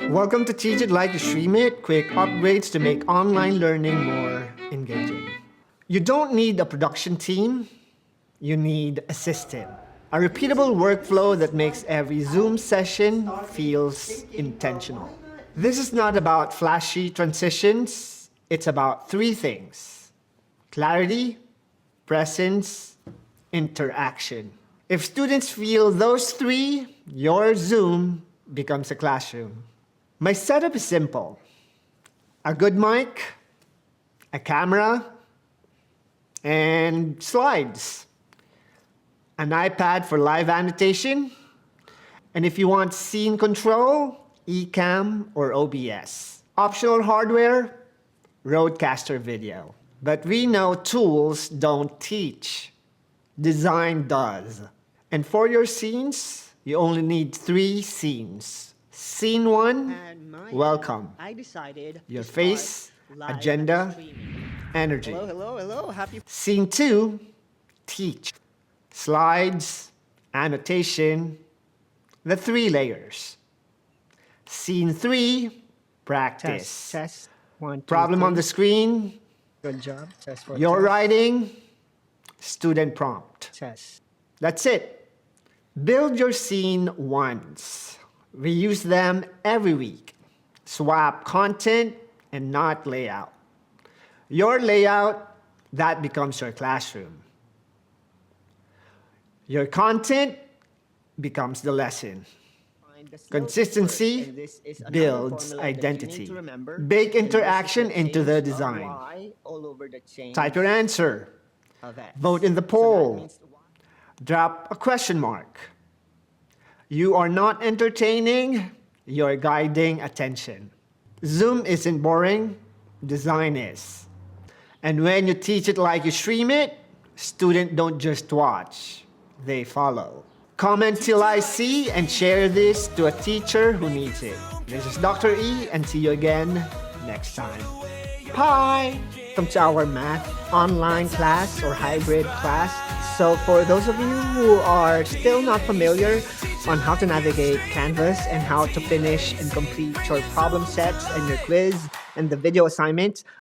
Welcome to Teach It Like You Stream It, quick upgrades to make online learning more engaging. You don't need a production team, you need a system. A repeatable workflow that makes every Zoom session feels intentional. This is not about flashy transitions, it's about three things: clarity, presence, interaction. If students feel those three, your Zoom becomes a classroom. My setup is simple: a good mic, a camera, and slides. An iPad for live annotation, and if you want scene control, eCam or OBS. Optional hardware, Rodecaster video. But we know tools don't teach. Design does. And for your scenes, you only need 3 scenes. Scene 1, welcome. I decided Your to face, start live agenda, streaming. energy. Hello. Happy. Scene 2, teach. Slides, annotation, the 3 layers. Scene 3, practice. Test. 1, 2, Problem 3. on the screen, Good job. Test for your test. writing, student prompt. Test. That's it. Build your scene once. Reuse them every week. Swap content and not layout. Your layout, that becomes your classroom. Your content becomes the lesson. Find the slope Consistency first, and this is another builds formula that you need identity. to remember. Bake And this is interaction the into change the of design. Y all over the chain Type your answer. of X. Vote in the So that poll. means the Y. Drop a question mark. You are not entertaining, you're guiding attention. Zoom isn't boring, design is. And when you teach it like you stream it, students don't just watch, they follow. Comment till I see and share this to a teacher who needs it. This is Dr. E, and see you again next time. Bye! Welcome to our math online class or hybrid class. So for those of you who are still not familiar on how to navigate Canvas and how to finish and complete your problem sets and your quiz and the video assignments,